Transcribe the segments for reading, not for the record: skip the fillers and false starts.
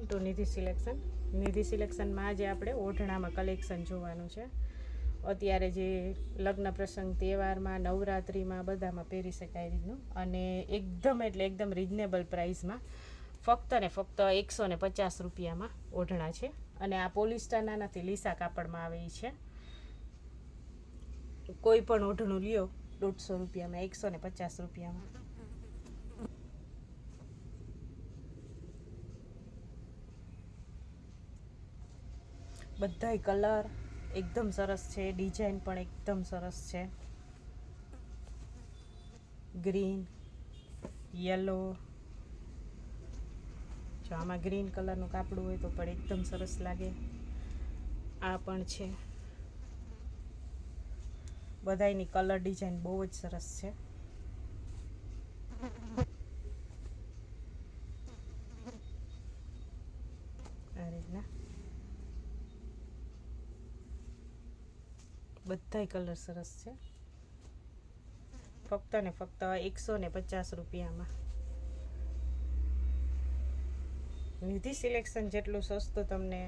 Two નિધિ selection. નિધિ સિલેક્શનમાં આજે આપણે ઓઢણામાં collection જોવાનું છે. અત્યારે જે લગ્ન પ્રસંગ તહેવારમાં નવરાત્રિમાં બધામાં પહેરી શકાય રીતનું, અને એકદમ એટલે એકદમ રિઝનેબલ પ્રાઇસમાં ફક્ત ને ફક્ત 150 રૂપિયામાં ઓઢણા છે. અને આ પોલિસ્ટરના નથી, લીસા કાપડમાં આવે છે. કોઈ પણ ઓઢણું લ્યો 150 રૂપિયામાં, 150 રૂપિયામાં. બધાય કલર એકદમ સરસ છે, ડિઝાઇન પણ એકદમ સરસ છે. ગ્રીન, યલો, જો આમાં ગ્રીન કલરનું કાપડું હોય તો પણ એકદમ સરસ લાગે. આ પણ છે. બધાયની કલર ડિઝાઇન બહુ જ સરસ છે. આ રીતના બધાય કલર સરસ છે. ફક્ત ને ફક્ત 150 રૂપિયામાં. નિધિ સિલેક્શન જેટલું સસ્તું તમને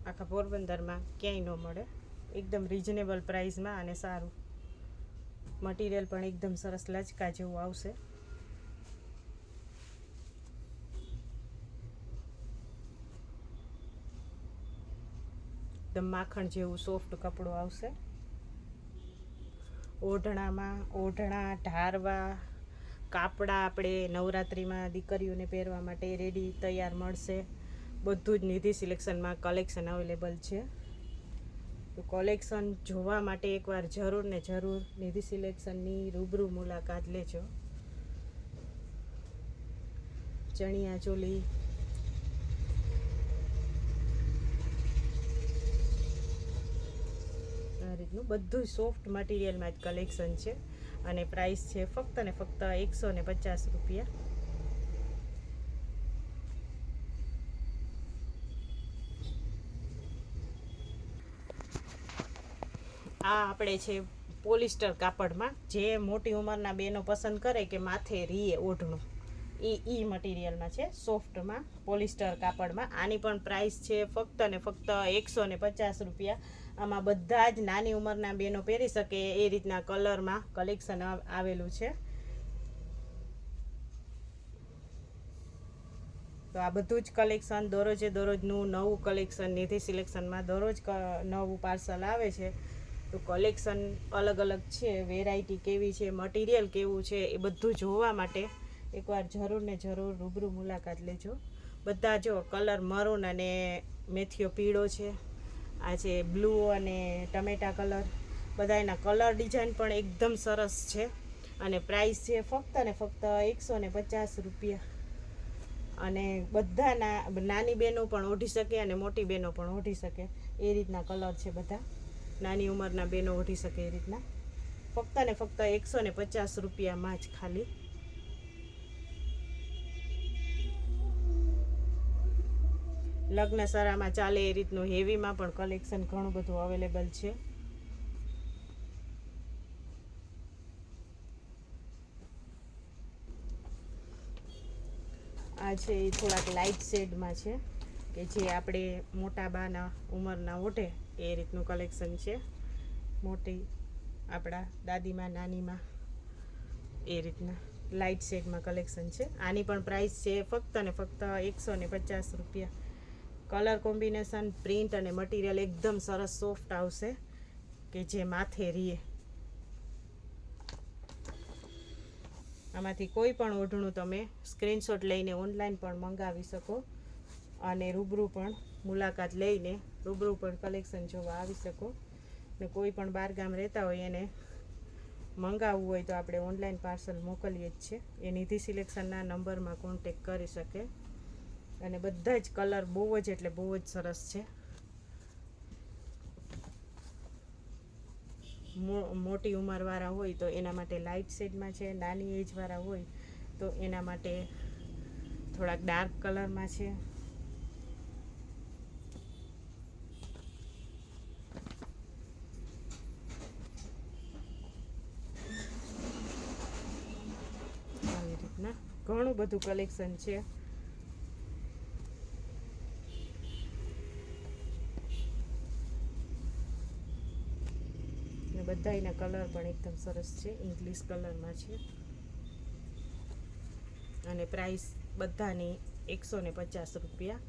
આખા પોરબંદરમાં ક્યાંય ન મળે. એકદમ રિઝનેબલ પ્રાઇસમાં અને સારું મટીરિયલ પણ એકદમ સરસ લચકા જેવું આવશે. એકદમ માખણ જેવું સોફ્ટ કપડું આવશે. ઓઢણામાં ઓઢણા, ઢારવા, કાપડા આપણે નવરાત્રિમાં દીકરીઓને પહેરવા માટે રેડી તૈયાર મળશે. બધું જ નિધિ સિલેક્શનમાં કલેક્શન અવેલેબલ છે. તો કલેક્શન જોવા માટે એકવાર જરૂર ને જરૂર નિધિ સિલેક્શનની રૂબરૂ મુલાકાત લેજો. ચણિયા ચોલી, આ રીતનું બધું સોફ્ટ મટીરિયલમાં જ કલેક્શન છે. અને પ્રાઇસ છે ફક્ત ને ફક્ત 150 રૂપિયા. આ આપણે છે પોલિસ્ટર કાપડમાં, જે મોટી ઉંમરના બહેનો પસંદ કરે કે માથે રીએ ઓઢણું, એ મટીરિયલમાં છે, સોફ્ટમાં પોલિસ્ટર કાપડમાં. આની પણ પ્રાઇસ છે ફક્ત ને ફક્ત 150 રૂપિયા. આમાં બધા જ નાની ઉંમરના બહેનો પહેરી શકે એ રીતના કલરમાં કલેક્શન આવેલું છે. તો આ બધું જ કલેક્શન દરરોજે દરરોજનું નવું કલેક્શન નિધિ સિલેક્શનમાં દરરોજ નવું પાર્સલ આવે છે. તો કલેક્શન અલગ અલગ છે, વેરાયટી કેવી છે, મટીરિયલ કેવું છે, એ બધું જોવા માટે એકવાર જરૂર ને જરૂર રૂબરૂ મુલાકાત લેજો. બધા જો કલર મરૂન અને મેથીઓ પીળો છે, આ છે બ્લુ અને ટમેટા કલર. બધાના કલર ડિઝાઇન પણ એકદમ સરસ છે. અને પ્રાઇસ છે ફક્ત ને ફક્ત 150 રૂપિયા. અને બધાના નાની બહેનો પણ ઓઢી શકે અને મોટી બહેનો પણ ઓઢી શકે એ રીતના કલર છે બધા. નાની ઉંમરના બહેનો ઓઢી શકે એ રીતના. ફક્ત ને ફક્ત 150 રૂપિયામાં જ ખાલી. લગ્ન સરામાં ચાલે એ રીતનું હેવીમાં પણ કલેક્શન ઘણું બધું અવેલેબલ છે. આ છે એ થોડાક લાઇટ શેડમાં છે, કે જે આપણે મોટા બાના ઉંમરના ઓઢે એ રીતનું કલેક્શન છે. મોટી આપણા દાદીમાં, નાનીમાં એ રીતના લાઇટ શેડમાં કલેક્શન છે. આની પણ પ્રાઇસ છે ફક્ત ને ફક્ત 150 રૂપિયા. કલર કોમ્બિનેશન, પ્રિન્ટ અને મટીરિયલ એકદમ સરસ સોફ્ટ આવશે, કે જે માથે રીએ. આમાંથી કોઈ પણ ઓઢણું તમે સ્ક્રીનશોટ લઈને ઓનલાઈન પણ મંગાવી શકો, અને રૂબરૂ પણ મુલાકાત લઈને રૂબરૂ પણ કલેક્શન જોવા આવી શકો. ને કોઈ પણ બહાર ગામ રહેતા હોય એને મંગાવવું હોય તો આપણે ઓનલાઈન પાર્સલ મોકલીએ જ છે. એ નિધિ સિલેક્શનના નંબરમાં કોન્ટેક કરી શકે. અને બધા જ કલર બહુ જ એટલે બહુ જ સરસ છે. મોટી ઉંમરવાળા હોય તો એના માટે લાઇટ શેડમાં છે, નાની એજવાળા હોય તો એના માટે થોડાક ડાર્ક કલરમાં છે. આવી રીતના ઘણું બધું કલેક્શન છે. ને બધાયના કલર પણ એકદમ સરસ છે, ઇંગ્લિશ કલરમાં છે. અને પ્રાઇસ બધાની 150 રૂપિયા.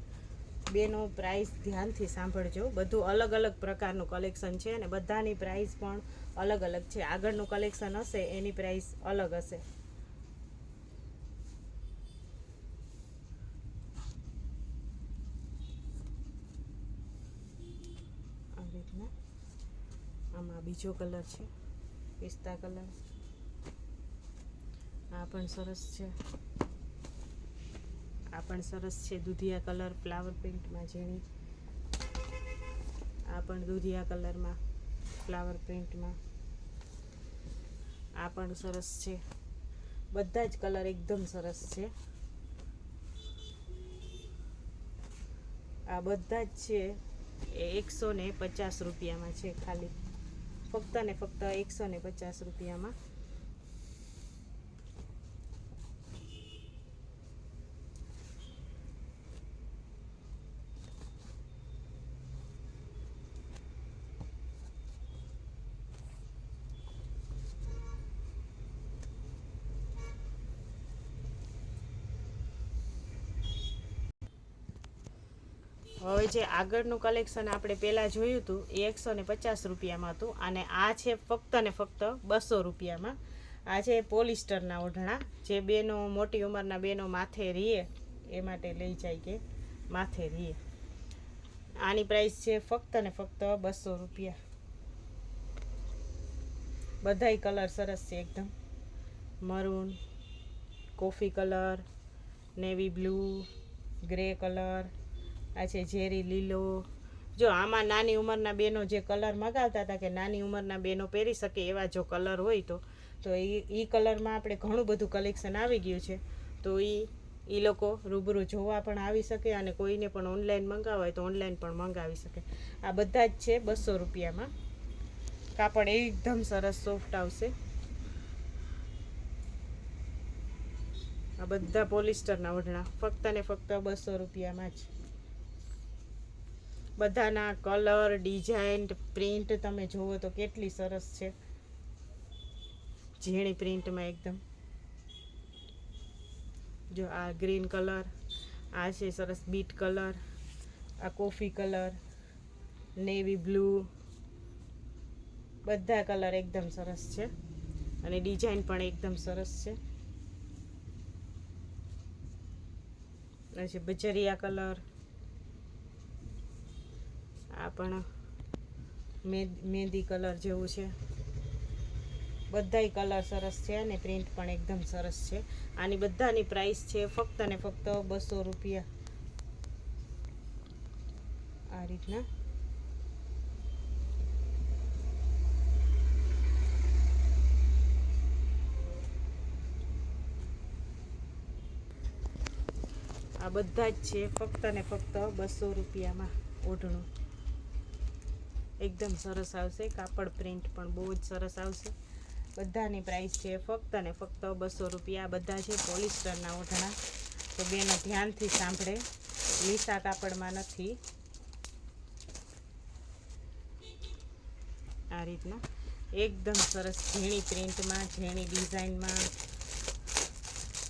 બેનો પ્રાઇસ ધ્યાનથી સાંભળજો. બધું અલગ અલગ પ્રકારનું કલેક્શન છે અને બધાની પ્રાઇસ પણ અલગ અલગ છે. આગળનું કલેક્શન હશે એની પ્રાઇસ અલગ હશે. આ રીતના આમાં બીજો કલર છે, પિસ્તા કલર. આ પણ સરસ છે. આ પણ સરસ છે, દૂધિયા કલર ફ્લાવર પ્રિન્ટમાં ઝીણી. આ પણ દૂધિયા કલરમાં ફ્લાવર પ્રિન્ટમાં. આ પણ સરસ છે. બધા જ કલર એકદમ સરસ છે. આ બધા જ છે એ 150 રૂપિયામાં છે, ખાલી ફક્ત ને ફક્ત 150 રૂપિયામાં. હવે જે આગળનું કલેક્શન આપણે પહેલાં જોયું હતું એ 150 રૂપિયામાં હતું અને આ છે ફક્ત ને ફક્ત 200 રૂપિયામાં. આ છે પોલિસ્ટરના ઓઢણા, જે બેનો મોટી ઉંમરના બેનો માથે રીએ એ માટે લઈ જાય કે માથે રીએ. આની પ્રાઇસ છે ફક્ત ને ફક્ત 200 રૂપિયા. બધાય કલર સરસ છે એકદમ. Maroon, coffee colour, navy blue, grey colour. આ છે ઝેરી લીલો. જો આમાં નાની ઉંમરના બેનો જે કલર મગાવતા હતા કે નાની ઉંમરના બેનો પહેરી શકે એવા જો કલર હોય તો એ કલરમાં આપણે ઘણું બધું કલેક્શન આવી ગયું છે. તો એ લોકો રૂબરૂ જોવા પણ આવી શકે અને કોઈને પણ ઓનલાઈન મંગાવવા હોય તો ઓનલાઈન પણ મંગાવી શકે. આ બધા જ છે 200 રૂપિયામાં. કાપડ એકદમ સરસ સોફ્ટ આવશે. આ બધા પોલિસ્ટરના ઓઢણા ફક્ત ને ફક્ત 200 રૂપિયામાં જ. બધાના કલર, ડિઝાઇન, પ્રિન્ટ તમે જુઓ તો કેટલી સરસ છે, ઝીણી પ્રિન્ટમાં એકદમ. જો આ ગ્રીન કલર, આ છે સરસ બીટ કલર, આ કોફી કલર, નેવી બ્લુ. બધા કલર એકદમ સરસ છે અને ડિઝાઇન પણ એકદમ સરસ છે. આ છે બજરિયા કલર. આ પણ મહેંદી કલર જેવું છે. બધાય કલર સરસ છે અને પ્રિન્ટ પણ એકદમ સરસ છે. આની બધાની પ્રાઇસ છે ફક્ત ને ફક્ત 200 રૂપિયા. આ રીતના આ બધા જ છે ફક્ત ને ફક્ત 200 રૂપિયામાં. ઓઢણું એકદમ સરસ આવશે. કાપડ પ્રિન્ટ પણ બહુ જ સરસ આવશે. બધાની પ્રાઇસ છે ફક્ત ને ફક્ત 200 રૂપિયા. બધા છે પોલિસ્ટરના ઓઢણા. તો બેનો ધ્યાનથી સાંભળે, લીસા કાપડમાં નથી. આ રીતના એકદમ સરસ ઝીણી પ્રિન્ટમાં, ઝીણી ડિઝાઇનમાં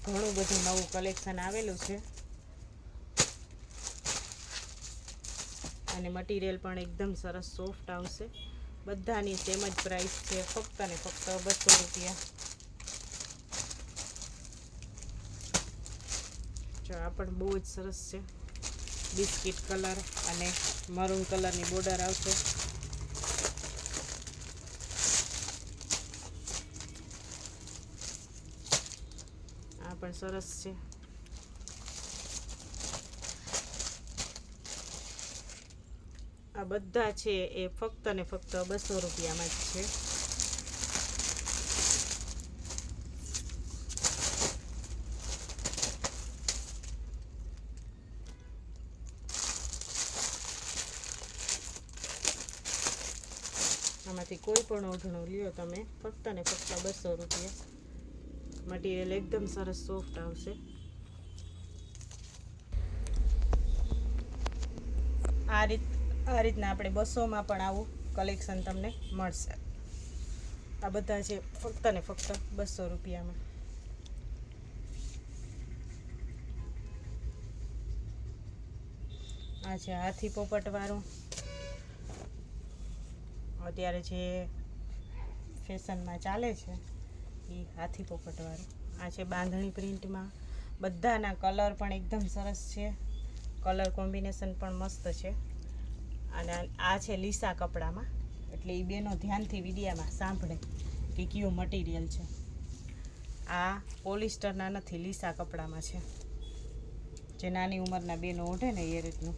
ઘણું બધું નવું કલેક્શન આવેલું છે. અને મટીરિયલ પણ એકદમ સરસ સોફ્ટ આવશે. બધાની સેમ જ પ્રાઇસ છે ફક્ત ને ફક્ત 200 રૂપિયા. જો આ પણ બહુ જ સરસ છે. બિસ્કિટ કલર અને મરૂન કલરની બોર્ડર આવશે. આ પણ સરસ છે. આ બધા છે એ ફક્ત ને ફક્ત 200 રૂપિયામાં જ છે. આમાંથી કોઈ પણ ઓઢણું લ્યો તમે ફક્ત ને ફક્ત 200 રૂપિયા. મટીરિયલ એકદમ સરસ સોફ્ટ આવશે. આ રીતના આપણે 200માં પણ આવું કલેક્શન તમને મળશે. આ બધા છે ફક્ત ને ફક્ત 200 રૂપિયામાં. આ છે હાથી પોપટવાળું, અત્યારે જે ફેશનમાં ચાલે છે એ હાથી પોપટવાળું. આ છે બાંધણી પ્રિન્ટમાં, બધાના કલર પણ એકદમ સરસ છે, કલર કોમ્બિનેશન પણ મસ્ત છે. અને આ છે લીસા કપડામાં, એટલે એ બેનો ધ્યાનથી વિડીયામાં સાંભળે કે કયું મટીરિયલ છે. આ પોલિસ્ટરના નથી, લીસા કપડામાં છે, જે નાની ઉંમરના બેનો ઓઢે ને એ રીતનું.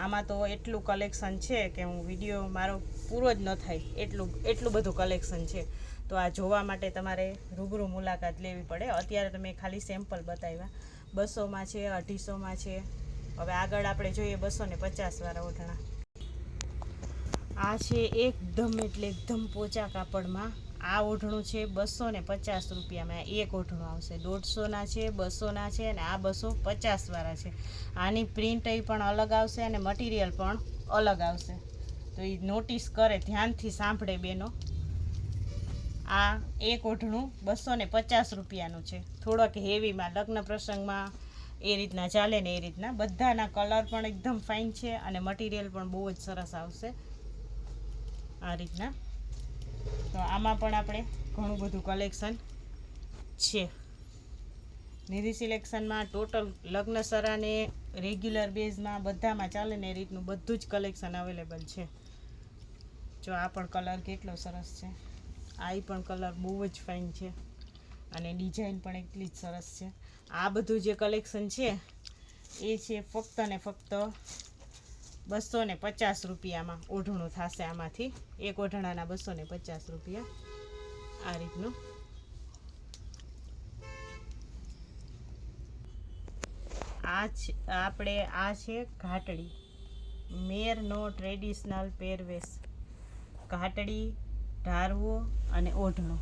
આમાં તો એટલું કલેક્શન છે કે હું વિડીયો મારો પૂરો જ ન થાય એટલું બધું કલેક્શન છે. તો આ જોવા માટે તમારે રૂબરૂ મુલાકાત લેવી પડે. અત્યારે તો મેં ખાલી સેમ્પલ બતાવ્યા. 200માં છે, 250માં છે. હવે આગળ આપણે જોઈએ 250 વાળા ઓઢણા. આ છે એકદમ એટલે એકદમ પોચા કાપડમાં. આ ઓઢણું છે 250 રૂપિયામાં. એક ઓઢણું આવશે. 150ના છે, 200ના છે, અને આ 250 વાળા છે. આની પ્રિન્ટ એ પણ અલગ આવશે અને મટીરિયલ પણ અલગ આવશે. તો એ નોટિસ કરે, ધ્યાનથી સાંભળે બેનો. આ એક ઓઢણું 250 રૂપિયાનું છે. થોડોક હેવીમાં, લગ્ન પ્રસંગમાં એ રીતના ચાલે ને એ રીતના. બધાના કલર પણ એકદમ ફાઇન છે અને મટીરિયલ પણ બહુ જ સરસ આવશે આ રીતના. તો આમાં પણ આપણે ઘણું બધું કલેક્શન છે. નિધિ સિલેક્શનમાં ટોટલ લગ્ન સરાને રેગ્યુલર બેઝમાં બધામાં ચાલે ને એ રીતનું બધું જ કલેક્શન અવેલેબલ છે. જો આ પણ કલર કેટલો સરસ છે. આ પણ કલર બહુ જ ફાઇન છે અને ડિઝાઇન પણ એટલી જ સરસ છે. આ બધું જે કલેક્શન છે એ છે ફક્ત ને ફક્ત 250 રૂપિયામાં ઓઢણું થશે. આમાંથી એક ઓઢણાના 250 રૂપિયા આ રીતનું. આ છે ઘાટડી, મેરનો ટ્રેડિશનલ પહેરવેશ. ઘાટડી, ઢારવો અને ઓઢણો.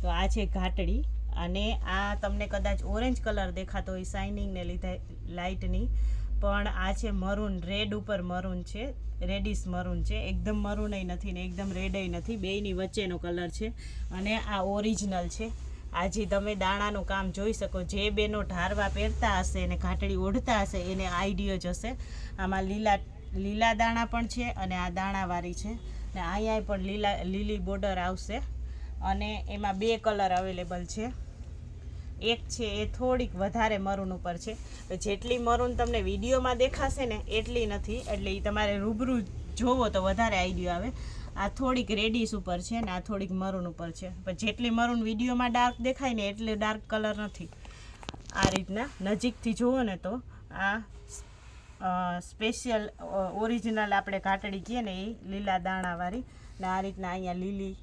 તો આ છે ઘાટડી, અને આ તમને કદાચ ઓરેન્જ કલર દેખાતો હોય શાઇનિંગને લીધે લાઇટની, પણ આ છે મરૂન, રેડ ઉપર મરૂન છે, રેડિશ મરૂન છે. એકદમ મરૂનય નથી ને એકદમ રેડય નથી, બેયની વચ્ચેનો કલર છે. અને આ ઓરિજિનલ છે. આજે તમે દાણાનું કામ જોઈ શકો. જે બેનો ઢારવા પહેરતા હશે અને ઘાટડી ઓઢતા હશે એને આઈડિયો જ હશે. આમાં લીલા દાણા પણ છે અને આ દાણાવાળી છે, ને અહીંયા પણ લીલી બોર્ડર આવશે. અને એમાં 2 કલર અવેલેબલ છે. એક છે એ થોડીક વધારે મરૂન ઉપર છે. જેટલી મરૂન તમને વિડીયોમાં દેખાશે ને એટલી નથી, એટલે એ તમારે રૂબરૂ જોવો તો વધારે આઈડિયો આવે. આ થોડીક રેડિશ ઉપર છે ને આ થોડીક મરૂન ઉપર છે, પણ જેટલી મરૂન વિડીયોમાં ડાર્ક દેખાય ને એટલે ડાર્ક કલર નથી. આ રીતના નજીકથી જુઓ ને તો આ સ્પેશિયલ ઓરિજિનલ આપણે ઘાટડી કહીએ ને એ લીલા દાણાવાળી, ને આ રીતના અહીંયા લીલી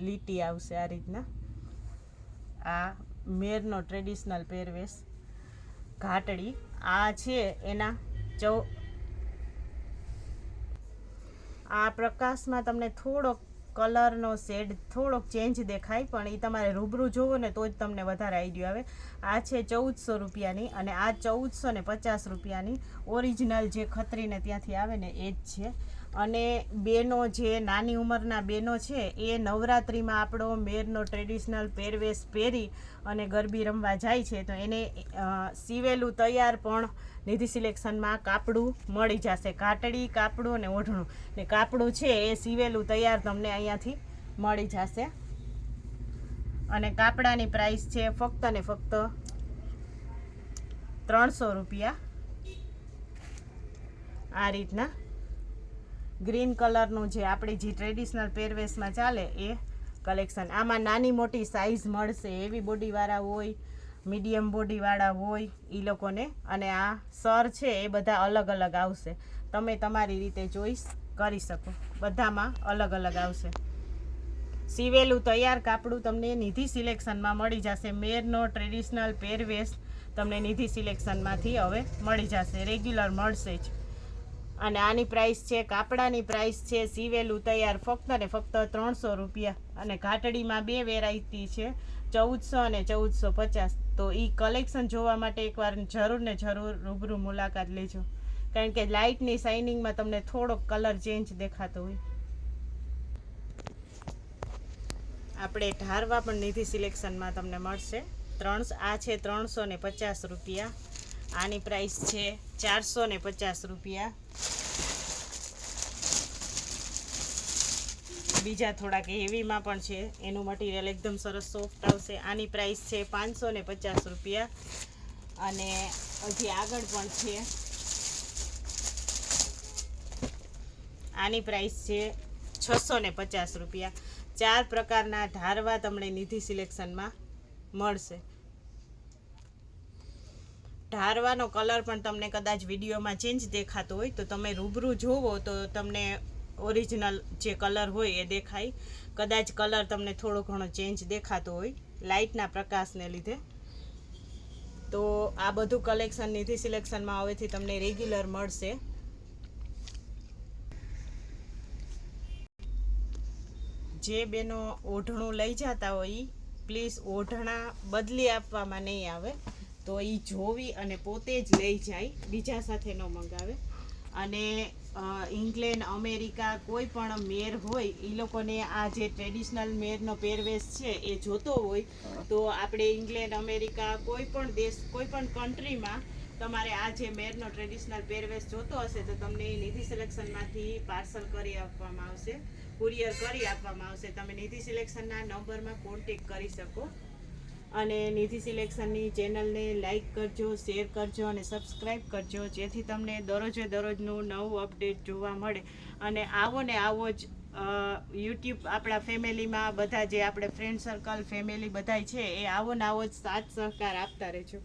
લીટી આવશે. આ રીતના આ મેરનો ટ્રેડિશનલ પહેરવેશ ઘાટડી. આ છે એના આ પ્રકાશમાં તમને થોડોક કલરનો શેડ થોડોક ચેન્જ દેખાય, પણ એ તમારે રૂબરૂ જોવો ને તો જ તમને વધારે આઈડિયો આવે. આ છે 1400 રૂપિયાની અને આ 1450 રૂપિયાની. ઓરિજિનલ જે ખત્રીને ત્યાંથી આવે ને એ જ છે. અને બેનો જે નાની ઉંમરના બેનો છે એ નવરાત્રિમાં આપણો મેરનો ટ્રેડિશનલ પહેરવેશ પહેરી અને ગરબી રમવા જાય છે, તો એને સીવેલું તૈયાર પણ નિધિ સિલેક્શનમાં કાપડું મળી જશે. ઘાટડી, કાપડું અને ઓઢણું. ને કાપડું છે એ સીવેલું તૈયાર તમને અહીંયાથી મળી જશે. અને કાપડાની પ્રાઇસ છે ફક્ત ને ફક્ત 300 રૂપિયા. આ રીતના ગ્રીન કલરનું જે આપણી જે ટ્રેડિશનલ પહેરવેશમાં ચાલે એ કલેક્શન. આમાં નાની મોટી સાઇઝ મળશે. હેવી બોડીવાળા હોય, મીડિયમ બોડીવાળા હોય એ લોકોને. અને આ સર છે એ બધા અલગ અલગ આવશે. તમે તમારી રીતે ચોઈસ કરી શકો. બધામાં અલગ અલગ આવશે. સીવેલું તૈયાર કાપડું તમને નિધિ સિલેક્શનમાં મળી જશે. મેરનો ટ્રેડિશનલ પહેરવેશ તમને નિધિ સિલેક્શનમાંથી હવે મળી જશે. રેગ્યુલર મળશે જ. અને આની પ્રાઇસ છે, કાપડાની પ્રાઇસ છે સીવેલું તૈયાર ફક્ત ને ફક્ત 300 રૂપિયા. અને ઘાટડીમાં 2 વેરાયટી છે, 1400 અને 1450. તો એ કલેક્શન જોવા માટે એકવાર જરૂર ને જરૂર રૂબરૂ મુલાકાત લેજો, કારણ કે લાઇટની શાઇનિંગમાં તમને થોડોક કલર ચેન્જ દેખાતો હોય. આપણે ઢારવા પણ નિધિ સિલેક્શનમાં તમને મળશે. આ છે 350 રૂપિયા. આની પ્રાઇસ છે 450 રૂપિયા. બીજા થોડાક હેવીમાં પણ છે, એનું મટીરિયલ એકદમ સરસ સોફ્ટ આવશે. આની પ્રાઇસ છે 550 રૂપિયા. અને હજી આગળ પણ છે, આની પ્રાઇસ છે 650 રૂપિયા. 4 પ્રકારના ધારવા તમને નિધિ સિલેક્શનમાં મળશે. ધારવાનો કલર પણ તમને કદાચ વિડીયોમાં ચેન્જ દેખાતો હોય તો તમે રૂબરૂ જોવો તો તમને ઓરિજિનલ જે કલર હોય એ દેખાય. કદાચ કલર તમને થોડો ઘણો ચેન્જ દેખાતો હોય લાઇટના પ્રકાશને લીધે. તો આ બધું કલેક્શન નિધિ સિલેક્શનમાં હવેથી તમને રેગ્યુલર મળશે. જે બેનો ઓઢણું લઈ જતા હોય પ્લીઝ ઓઢણા બદલી આપવામાં નહીં આવે, તો એ જોવી અને પોતે જ લઈ જાય, બીજા સાથે ન મંગાવે. અને ઇંગ્લેન્ડ, અમેરિકા કોઈ પણ મેર હોય એ લોકોને આ જે ટ્રેડિશનલ મેરનો પહેરવેશ છે એ જોતો હોય તો આપણે ઇંગ્લેન્ડ, અમેરિકા કોઈ પણ દેશ, કોઈ પણ કન્ટ્રીમાં તમારે આ જે મેરનો ટ્રેડિશનલ પહેરવેશ જોતો હશે તો તમને નિધિ સિલેક્શનમાંથી પાર્સલ કરી આપવામાં આવશે, કુરિયર કરી આપવામાં આવશે. તમે નિધિ સિલેક્શનના નંબરમાં કોન્ટેક કરી શકો. અને નિધિ સિલેક્શનની ચેનલને લાઇક કરજો, શેર કરજો અને સબસ્ક્રાઈબ કરજો, જેથી તમને દરરોજનું નવું અપડેટ જોવા મળે. અને આવો ને આવો જ યુટ્યુબ આપણા ફેમિલીમાં બધા જે આપણે ફ્રેન્ડ સર્કલ ફેમિલી બધાય છે એ આવો ને આવો જ સાથ સહકાર આપતા રહેજો.